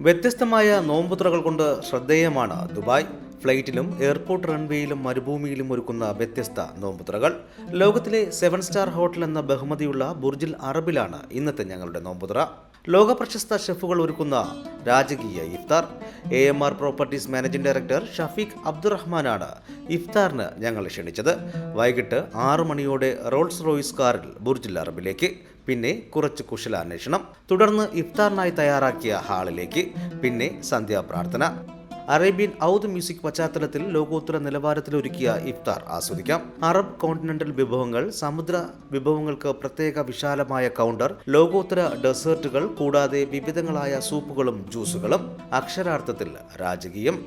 വ്യത്യസ്തമായ നോമ്പുതുറകൾ കൊണ്ട് ശ്രദ്ധേയമാണ് ദുബായ്. ഫ്ലൈറ്റിലും എയർപോർട്ട് റൺവേയിലും മരുഭൂമിയിലും ഒരുക്കുന്ന വ്യത്യസ്ത നോമ്പുതുറകൾ. ലോകത്തിലെ 7 സ്റ്റാർ ഹോട്ടൽ എന്ന ബഹുമതിയുള്ള ബുർജിൽ അറബിലാണ് ഇന്നത്തെ ഞങ്ങളുടെ നോമ്പുതുറ. ലോക പ്രശസ്ത ഷെഫുകൾ ഒരുക്കുന്ന രാജകീയ ഇഫ്താർ. AMR properties managing director Shafeeq അബ്ദുറഹ്മാനാണ് ഇഫ്താറിന് ഞങ്ങളെ ക്ഷണിച്ചത്. വൈകിട്ട് 6 മണിയോടെ റോൾസ് റോയ്സ് കാറിൽ ബുർജിൽ അറബിലേക്ക്, പിന്നെ കുറച്ച് കുശലാന്വേഷണം, തുടർന്ന് ഇഫ്താറിനായി തയ്യാറാക്കിയ ഹാളിലേക്ക്, പിന്നെ സന്ധ്യാപ്രാർത്ഥന. അറേബ്യൻ ഔദ് മ്യൂസിക് പശ്ചാത്തലത്തിൽ ലോകോത്തര നിലവാരത്തിലൊരുക്കിയ ഇഫ്താർ ആസ്വദിക്കാം. അറബ് കോണ്ടിനെന്റൽ വിഭവങ്ങൾ, സമുദ്ര വിഭവങ്ങൾക്ക് പ്രത്യേക വിശാലമായ കൗണ്ടർ, ലോകോത്തര ഡെസേർട്ടുകൾ, കൂടാതെ വിവിധങ്ങളായ സൂപ്പുകളും ജ്യൂസുകളും. അക്ഷരാർത്ഥത്തിൽ രാജകീയം.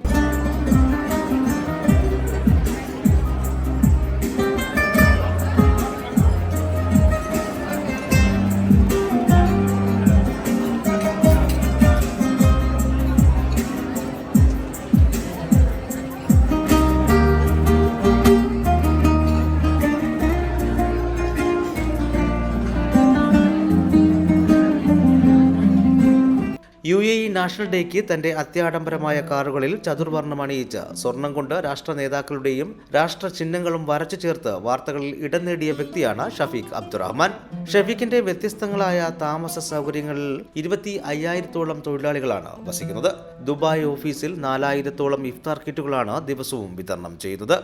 UAE നാഷണൽ ഡേക്ക് തന്റെ അത്യാഡംബരമായ കാറുകളിൽ ചതുർവർണ്ണം അണിയിച്ച് സ്വർണം കൊണ്ട് രാഷ്ട്ര നേതാക്കളുടെയും രാഷ്ട്ര ചിഹ്നങ്ങളും വരച്ചു ചേർത്ത് വാർത്തകളിൽ ഇടം നേടിയ വ്യക്തിയാണ് ഷഫീഖ് അബ്ദുറഹ്മാൻ. ഷഫീഖിന്റെ വ്യത്യസ്തങ്ങളായ താമസ സൗകര്യങ്ങളിൽ 25,000-ഓളം തൊഴിലാളികളാണ് വസിക്കുന്നത്. ദുബായ് ഓഫീസിൽ 4,000-ഓളം ഇഫ്താർ കിറ്റുകളാണ് ദിവസവും വിതരണം ചെയ്യുന്നത്.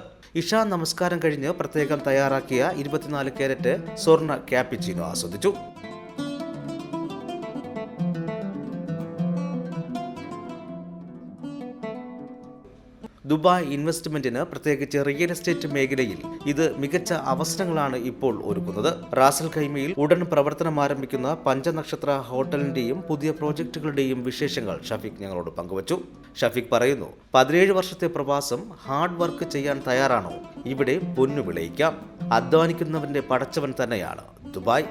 ഇഷാ നമസ്കാരം കഴിഞ്ഞ് പ്രത്യേകം തയ്യാറാക്കിയ 24 കാരറ്റ് സ്വർണ്ണ ക്യാപ്പിച്ചിനോ ആസ്വദിച്ചു. ദുബായ് ഇൻവെസ്റ്റ്മെന്റിന്, പ്രത്യേകിച്ച് റിയൽ എസ്റ്റേറ്റ് മേഖലയിൽ ഇത് മികച്ച അവസരങ്ങളാണ് ഇപ്പോൾ ഒരുക്കുന്നത്. റാസൽ ഖൈമയിൽ ഉടൻ പ്രവർത്തനം ആരംഭിക്കുന്ന പഞ്ചനക്ഷത്ര ഹോട്ടലിന്റെയും പുതിയ പ്രോജക്റ്റുകളുടെയും വിശേഷങ്ങൾ ഷഫീഖ് ഞങ്ങളോട് പങ്കുവച്ചു. ഷഫീഖ് പറയുന്നു, 17 വർഷത്തെ പ്രവാസം, ഹാർഡ് വർക്ക് ചെയ്യാൻ തയ്യാറാണോ? ഇവിടെ പൊന്നു വിളയിക്കാം. അധ്വാനിക്കുന്നവന്റെ പടച്ചവൻ തന്നെയാണ് ദുബായ്.